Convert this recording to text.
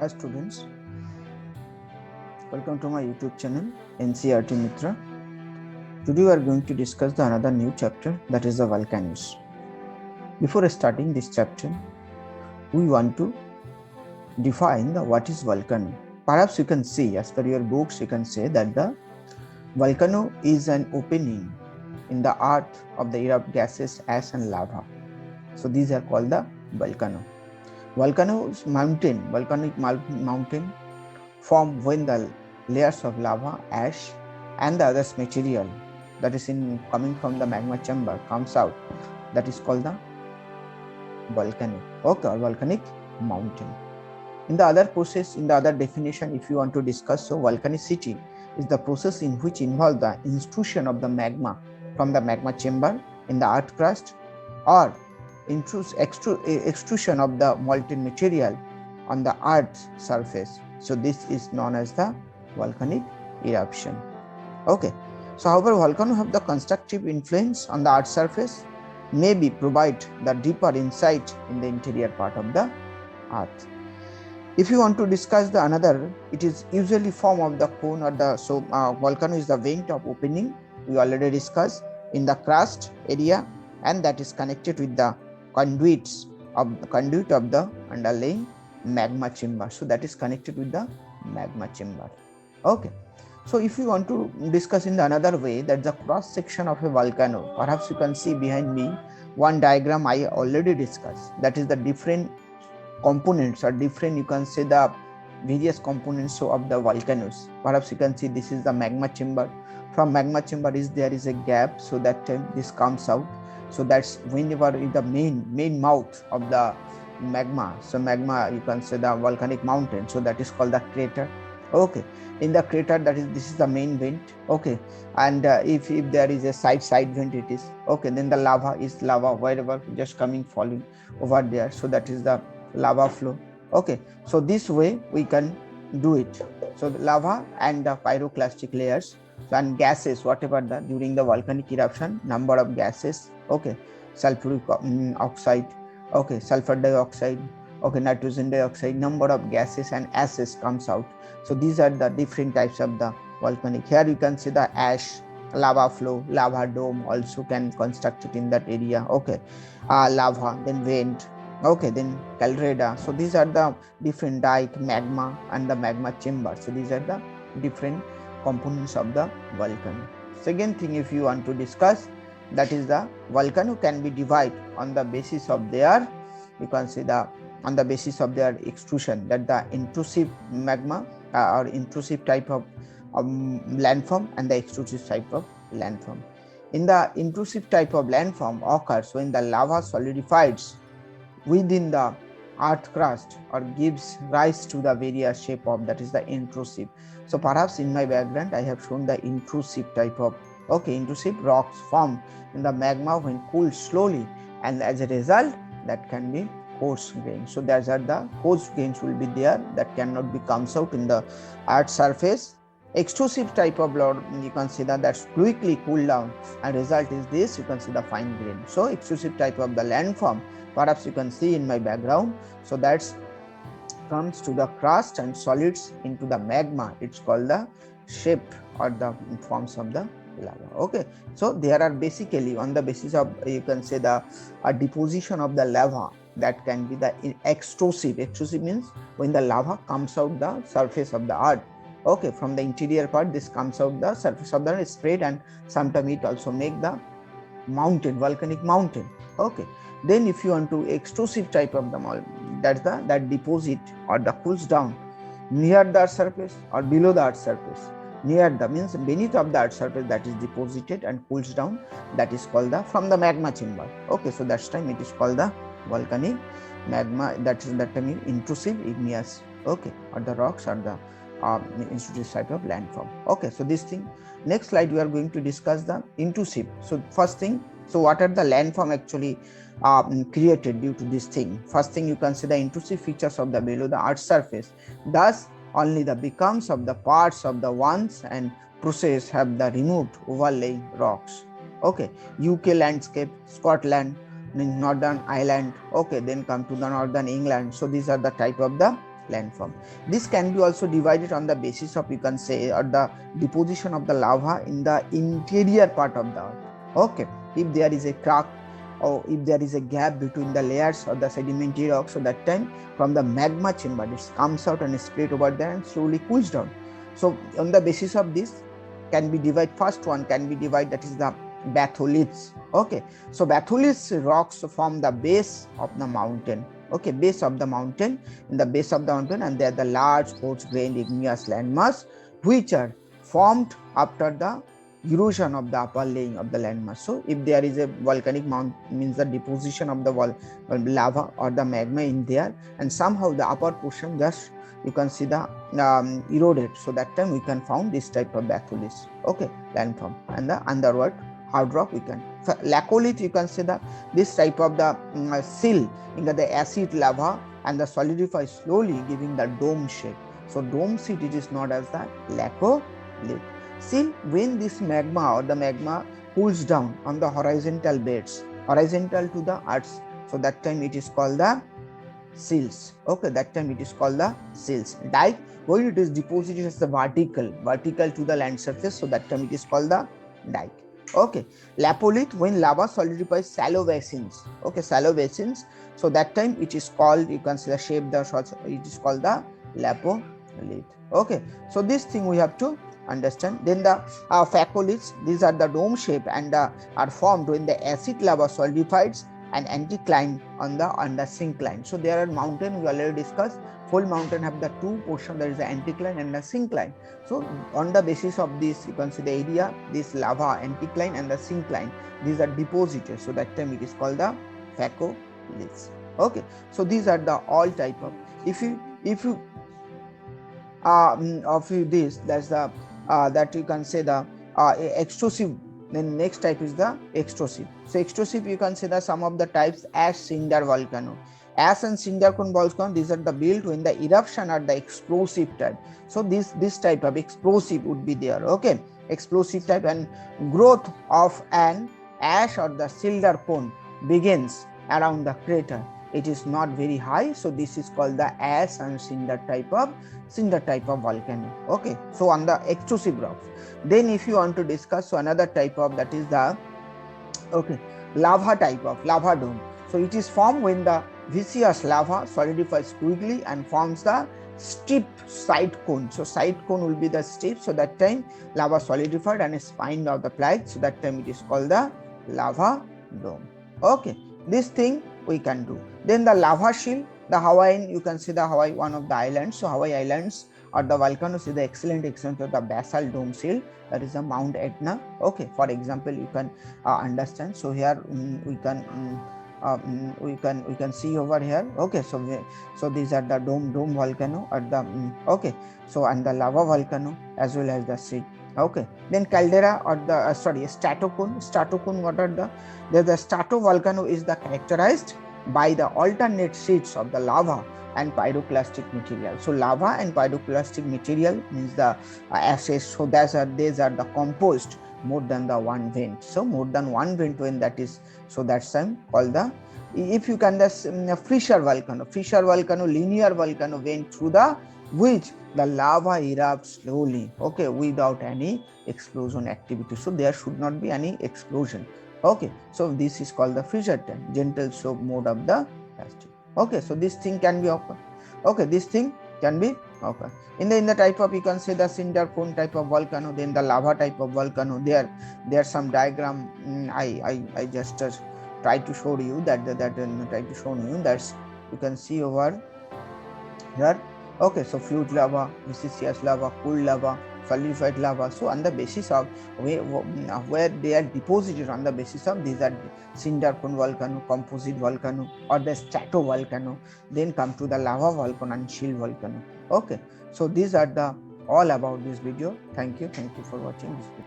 Hi students, welcome to my YouTube channel NCERT Mitra. Today we are going to discuss another new chapter, that is the volcanoes. Before starting this chapter, we want to define what is volcano. Perhaps you can see, as per your books, you can say that the volcano is an opening in the earth of the erupt gases, ash and lava. So these are called the volcano. Volcanoes volcanic mountain form when the layers of lava, ash and the other material that is coming from the magma chamber comes out. That is called the volcanic or volcanic mountain. In the other process, in the other definition, if you want to discuss, so volcanicity is the process in which involve the intrusion of the magma from the magma chamber in the earth crust or extrusion of the molten material on the earth's surface. So this is known as the volcanic eruption. Okay. So however, volcanoes have the constructive influence on the earth's surface, maybe provide the deeper insight in the interior part of the earth. If you want to discuss the another, it is usually form of the cone or the volcano is the vent of opening. We already discussed in the crust area, and that is connected with the conduit of the underlying magma chamber. So that is connected with the magma chamber. Okay. So if you want to discuss in the another way, that's the cross section of a volcano. Perhaps you can see behind me one diagram I already discussed. That is the different components or different, you can say the various components of the volcanoes. Perhaps you can see this is the magma chamber. From magma chamber there is a gap, so that time this comes out. So that's whenever in the main mouth of the magma. So magma, you can say the volcanic mountain. So that is called the crater. Okay. In the crater, this is the main vent. Okay. And if there is a side vent, it is okay. Then the lava is lava wherever just coming falling over there. So that is the lava flow. Okay. So this way we can do it. So the lava and the pyroclastic layers and gases, whatever the during the volcanic eruption, number of gases. Okay. Sulfuric oxide. Okay. Sulfur dioxide. Okay. Nitrogen dioxide. Number of gases and ashes comes out. So these are the different types of the volcanic. Here you can see the ash, lava flow, lava dome also can construct it in that area. Okay. Lava, then vent. Okay, then caldera. So these are the different dike, magma and the magma chamber. So these are the different components of the volcano. Second thing, if you want to discuss, that is the volcano can be divided on the basis of their, you can say the on the basis of their extrusion, that the intrusive magma or intrusive type of landform and the extrusive type of landform. In the intrusive type of landform occurs when the lava solidifies within the earth crust or gives rise to the various shape of, that is the intrusive. So perhaps in my background I have shown the intrusive type of, okay, intrusive rocks formed in the magma when cooled slowly, and as a result that can be coarse grains. So those are the coarse grains will be there that cannot be comes out in the earth surface. Extrusive type of blood, you can see that's quickly cool down, and result is this, you can see the fine grain. So extrusive type of the landform, perhaps you can see in my background. So that's comes to the crust and solids into the magma. It's called the shape or the forms of the lava. Okay. So there are basically on the basis of, you can say the deposition of the lava, that can be the extrusive. Extrusive means when the lava comes out the surface of the earth. Okay, from the interior part, this comes out the surface of the earth, spread, and sometimes it also make the mountain, volcanic mountain. Okay. Then if you want to extrusive type of the, that's that deposit or the cools down near the earth surface or below the earth surface. Near the means beneath of the earth surface, that is deposited and cools down, that is called the from the magma chamber. Okay, so that's time it is called the volcanic magma, that is that time intrusive igneous, okay, or the rocks or the intrusive type of landform. Okay, so this thing. Next slide we are going to discuss the intrusive. So first thing, so what are the landform actually created due to this thing? First thing, you can see the intrusive features of the below the earth surface. Thus only the becomes of the parts of the ones and process have the removed overlaying rocks. Okay, UK landscape, Scotland, Northern Ireland. Okay, then come to the Northern England. So these are the type of the landform. This can be also divided on the basis of, you can say, or the deposition of the lava in the interior part of the earth. Okay, if there is a crack or if there is a gap between the layers of the sedimentary rock, so that time from the magma chamber it comes out and spread over there and slowly cools down. So on the basis of this can be divided, first one can be divided, that is the batholiths. Okay, so batholiths rocks form the base of the mountain. Okay, base of the mountain, in the base of the mountain, and they are the large coarse-grained igneous landmass which are formed after the erosion of the upper laying of the landmass. So if there is a volcanic mount, means the deposition of the lava or the magma in there, and somehow the upper portion just, you can see the eroded, so that time we can found this type of batholiths. Okay, landform, and the underworld hard rock we can. For laccolith, you can see that this type of the sill in the acid lava and the solidify slowly, giving the dome shape. So dome shape it is known as the laccolith. See, when this magma or the magma cools down on the horizontal beds, horizontal to the earth, so that time it is called the sills. Okay, that time it is called the sills. Dike, when it is deposited as the vertical to the land surface, so that time it is called the dike. Okay, lapolith, when lava solidifies shallow basins. Okay, shallow basins, so that time it is called, you can see the shape, it is called the lapolith. Okay, so this thing we have to understand. Then the phacoliths, these are the dome shape and are formed when the acid lava solidifies and anticline on the syncline. So there are mountains we already discussed. Full mountain have the two portion, there is the anticline and the syncline. So on the basis of this, you can see the area, this lava anticline and the syncline, these are deposited. So that time it is called the phacoliths. Okay, so these are the all type of, if you of this, that's the that you can say the extrusive. Then next type is the extrusive. So extrusive, you can say the some of the types ash cinder volcano. Ash and cinder cone volcano, these are the built when the eruption are the explosive type. So this type of explosive would be there. Okay, explosive type, and growth of an ash or the cinder cone begins around the crater. It is not very high, so this is called the ash and cinder type of volcano. Okay, so on the extrusive rocks. Then if you want to discuss, so another type of, that is the lava type of lava dome. So it is formed when the viscous lava solidifies quickly and forms the steep side cone. So side cone will be the steep, so that time lava solidified and spined of the plate, so that time it is called the lava dome. Okay, this thing we can do. Then the lava shield, the Hawaiian, you can see the Hawaii, one of the islands. So Hawaii Islands or the volcanoes is the excellent example of the basalt dome shield, that is the Mount Etna. Okay, for example, you can understand. So here we can see over here. Okay, so these are the dome volcano or the okay, so and the lava volcano as well as the sea. Okay, then caldera or the stratocone. What are the stratovolcano is the characterized by the alternate sheets of the lava and pyroclastic material. So lava and pyroclastic material means the ashes. So these are the composed more than the one vent. So more than one vent when that is, so that's called the, if you can, the fissure volcano, linear volcano vent through the which the lava erupts slowly, okay, without any explosion activity. So there should not be any explosion. Okay, so this is called the fissure type, gentle slope mode of the plastic. Okay, so this thing can be occur. Okay, this thing can be occur. In the type of, you can say the cinder cone type of volcano, then the lava type of volcano. There's some diagram. I just try to show you that that's, you can see over here. Okay, so fluid lava, viscous lava, cool lava, solidified lava. So on the basis of where they are deposited, on the basis of these are cinder cone volcano, composite volcano, or the stratovolcano, then come to the lava volcano and shield volcano. Okay, so these are the all about this video. Thank you for watching this video.